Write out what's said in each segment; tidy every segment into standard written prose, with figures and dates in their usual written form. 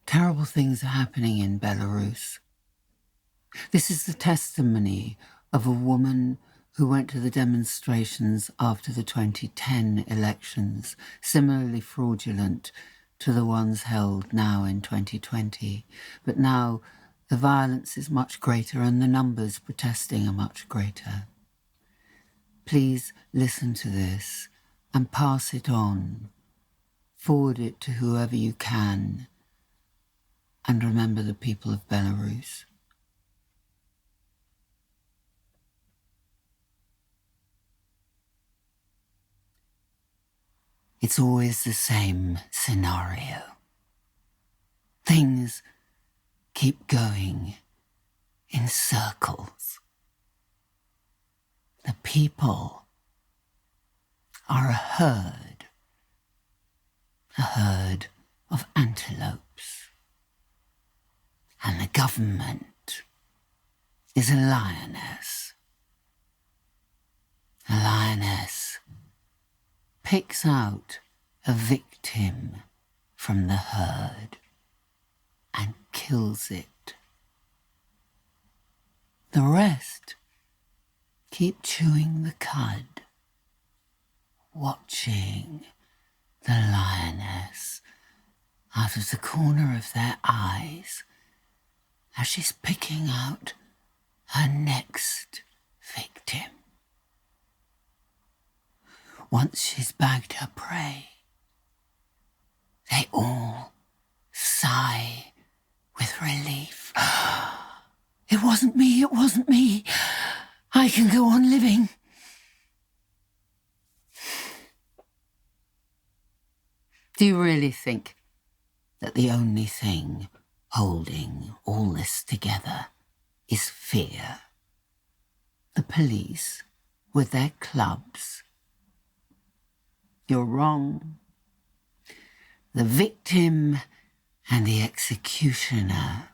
Terrible things are happening in Belarus. This is the testimony of a woman who went to the demonstrations after the 2010 elections, similarly fraudulent to the ones held now in 2020. But now the violence is much greater and the numbers protesting are much greater. Please listen to this and pass it on. Forward it to whoever you can. And remember the people of Belarus. It's always the same scenario. Things keep going in circles. The people are a herd of antelopes. And the government is a lioness. A lioness picks out a victim from the herd and kills it. The rest keep chewing the cud, watching the lioness out of the corner of their eyes as she's picking out her next victim. Once she's bagged her prey, they all sigh with relief. It wasn't me, it wasn't me. I can go on living. Do you really think that the only thing holding all this together is fear? The police with their clubs? You're wrong. The victim and the executioner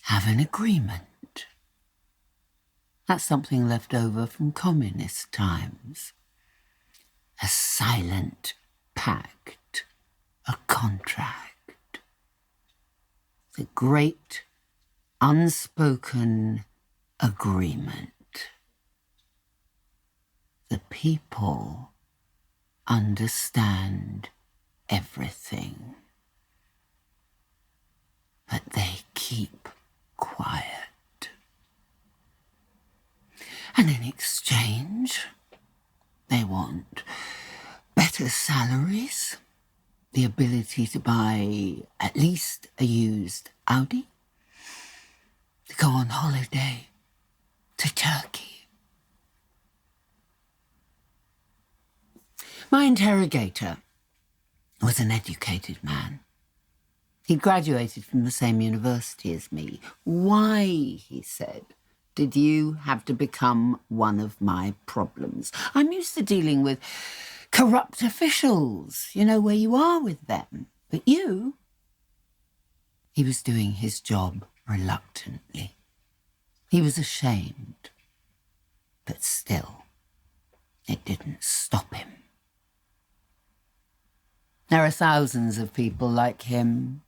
have an agreement. That's something left over from communist times. A silent pact, a contract. The great unspoken agreement. The people understand everything, but they keep quiet. And in exchange, they want better salaries, the ability to buy at least a used Audi, to go on holiday to Turkey. My interrogator was an educated man. He graduated from the same university as me. Why, he said, did you have to become one of my problems? I'm used to dealing with corrupt officials, you know where you are with them. But you? He was doing his job reluctantly. He was ashamed. But still, it didn't stop him. There are thousands of people like him.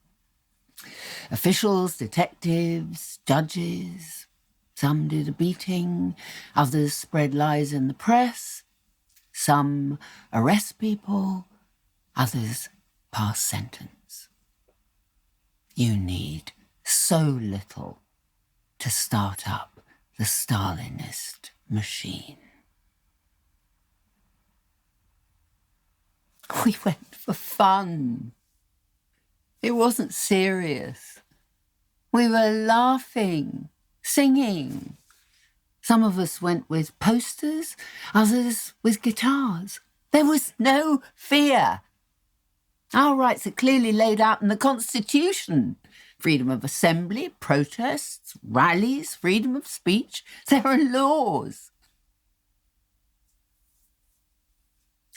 Officials, detectives, judges. Some did a beating, others spread lies in the press. Some arrest people, others pass sentence. You need so little to start up the Stalinist machine. We went for fun. It wasn't serious. We were laughing, singing. Some of us went with posters, others with guitars. There was no fear. Our rights are clearly laid out in the Constitution. Freedom of assembly, protests, rallies, freedom of speech. There are laws.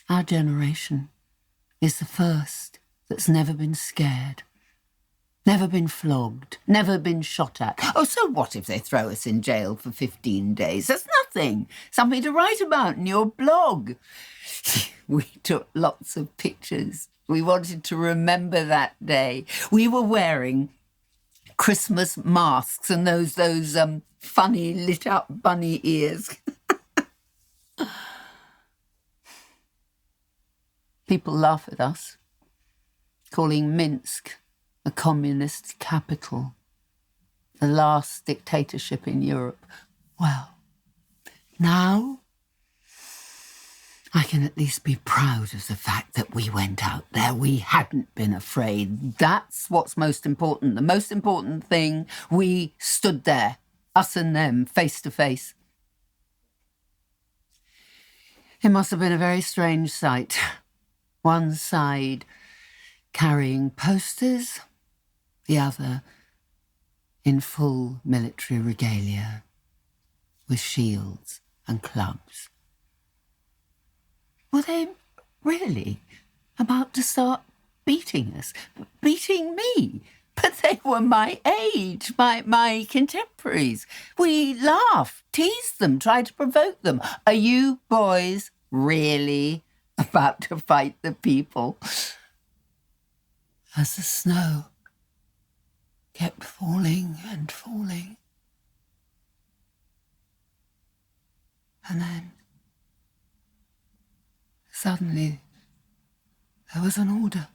Our generation is the first that's never been scared, never been flogged, never been shot at. Oh, so what if they throw us in jail for 15 days? That's nothing. Something to write about in your blog. We took lots of pictures. We wanted to remember that day. We were wearing Christmas masks and those funny lit up bunny ears. People laugh at us, calling Minsk a communist capital, the last dictatorship in Europe. Well, now I can at least be proud of the fact that we went out there. We hadn't been afraid. That's what's most important. The most important thing, we stood there, us and them, face to face. It must have been a very strange sight. One side carrying posters, the other in full military regalia, with shields and clubs. Were they really about to start beating us? Beating me? But they were my age, my contemporaries. We laughed, teased them, tried to provoke them. Are you boys really about to fight the people? As the snow kept falling and falling. And then suddenly there was an order.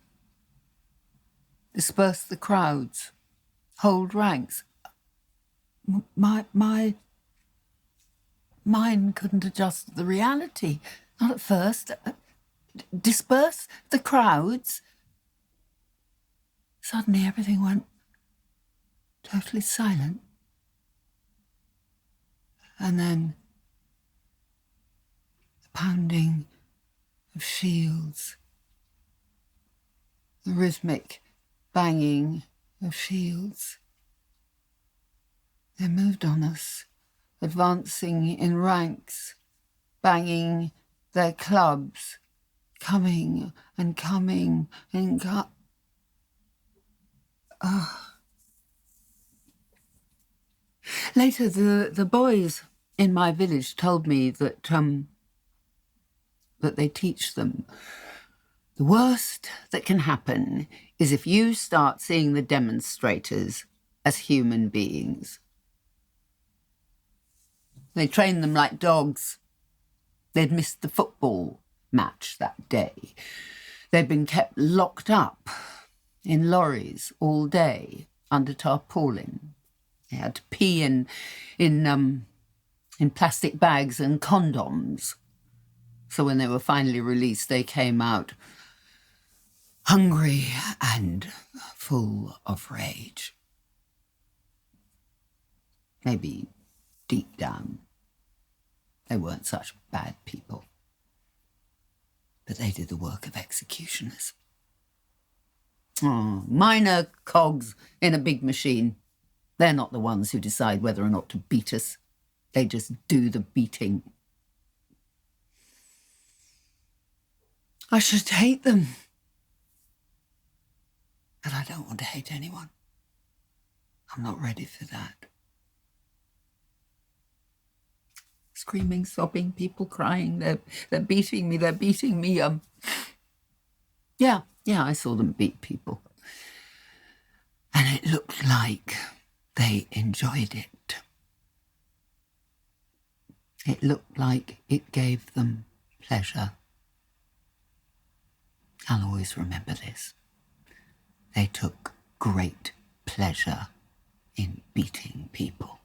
Disperse the crowds, hold ranks. My mind couldn't adjust to the reality, not at first. Disperse the crowds. Suddenly everything went totally silent. And then the pounding of shields, the rhythmic banging of shields. They moved on us, advancing in ranks, banging their clubs, coming and coming and Later, the boys in my village told me that they teach them the worst that can happen is if you start seeing the demonstrators as human beings. They train them like dogs. They'd missed the football match that day. They'd been kept locked up in lorries all day under tarpaulin. They had to pee in plastic bags and condoms. So when they were finally released, they came out hungry and full of rage. Maybe deep down, they weren't such bad people. But they did the work of executioners. Oh, minor cogs in a big machine. They're not the ones who decide whether or not to beat us. They just do the beating. I should hate them. But I don't want to hate anyone. I'm not ready for that. Screaming, sobbing, people crying, they're beating me, they're beating me. Yeah, I saw them beat people. And it looked like they enjoyed it. It looked like it gave them pleasure. I'll always remember this. They took great pleasure in beating people.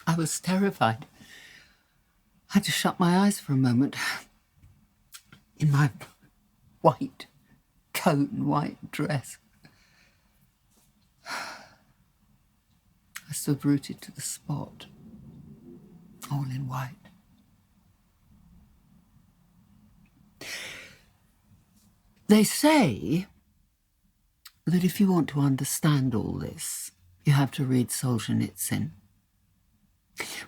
I was terrified. I had to shut my eyes for a moment. In my white coat and white dress. I stood rooted to the spot, all in white. They say that if you want to understand all this, you have to read Solzhenitsyn.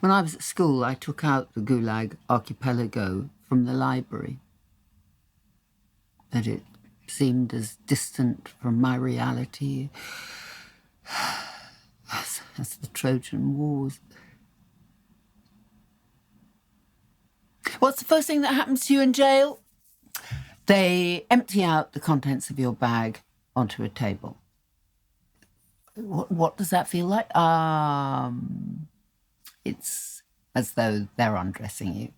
When I was at school, I took out the Gulag Archipelago from the library. But it seemed as distant from my reality as the Trojan Wars. What's the first thing that happens to you in jail? They empty out the contents of your bag onto a table. What does that feel like? It's as though they're undressing you.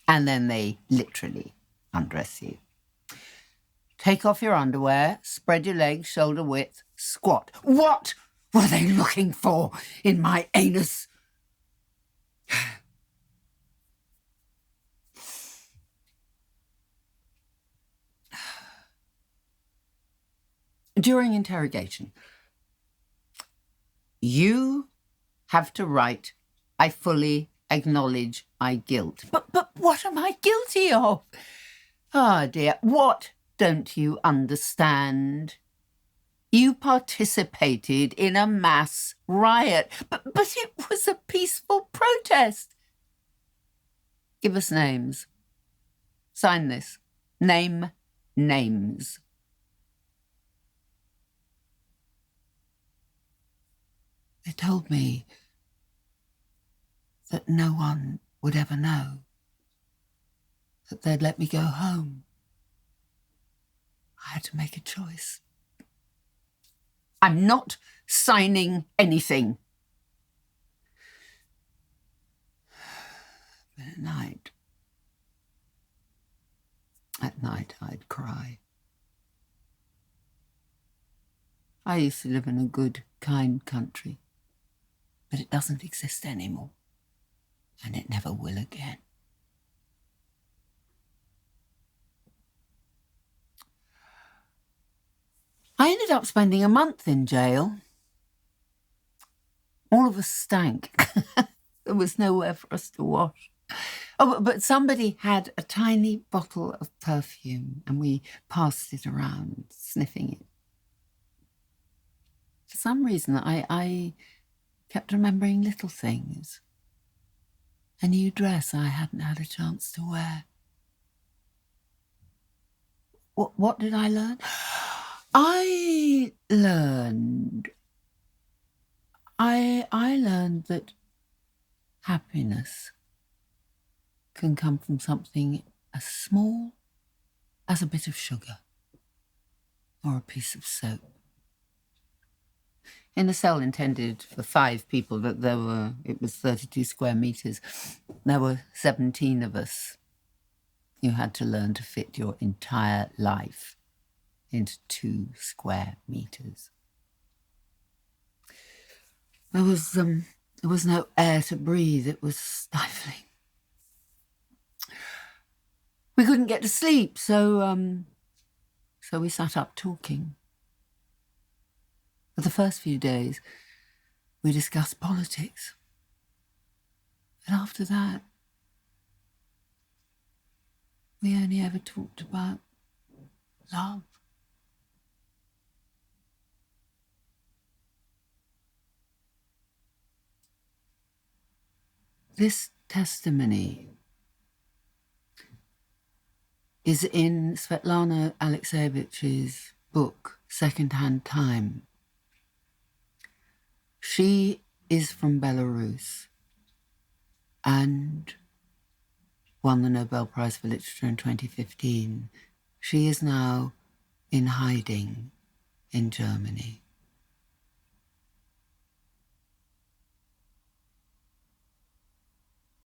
And then they literally undress you. Take off your underwear, spread your legs shoulder width, squat. What were they looking for in my anus? During interrogation, you have to write, "I fully acknowledge my guilt." But what am I guilty of? Ah, dear, what don't you understand? You participated in a mass riot, but it was a peaceful protest. Give us names. Sign this. Name names. They told me that no one would ever know, that they'd let me go home. I had to make a choice. I'm not signing anything. But at night I'd cry. I used to live in a good, kind country, but it doesn't exist anymore, and it never will again. I ended up spending a month in jail. All of us stank. There was nowhere for us to wash. Oh, but somebody had a tiny bottle of perfume and we passed it around, sniffing it. For some reason, I kept remembering little things. A new dress I hadn't had a chance to wear. What did I learn? I learned that happiness can come from something as small as a bit of sugar or a piece of soap. In a cell intended for 5 people, it was 32 square meters. There were 17 of us. You had to learn to fit your entire life into 2 square meters. There was no air to breathe. It was stifling. We couldn't get to sleep, so we sat up talking. For the first few days, we discussed politics. And after that, we only ever talked about love. This testimony is in Svetlana Alexievich's book, Second-Hand Time. She is from Belarus and won the Nobel Prize for Literature in 2015. She is now in hiding in Germany.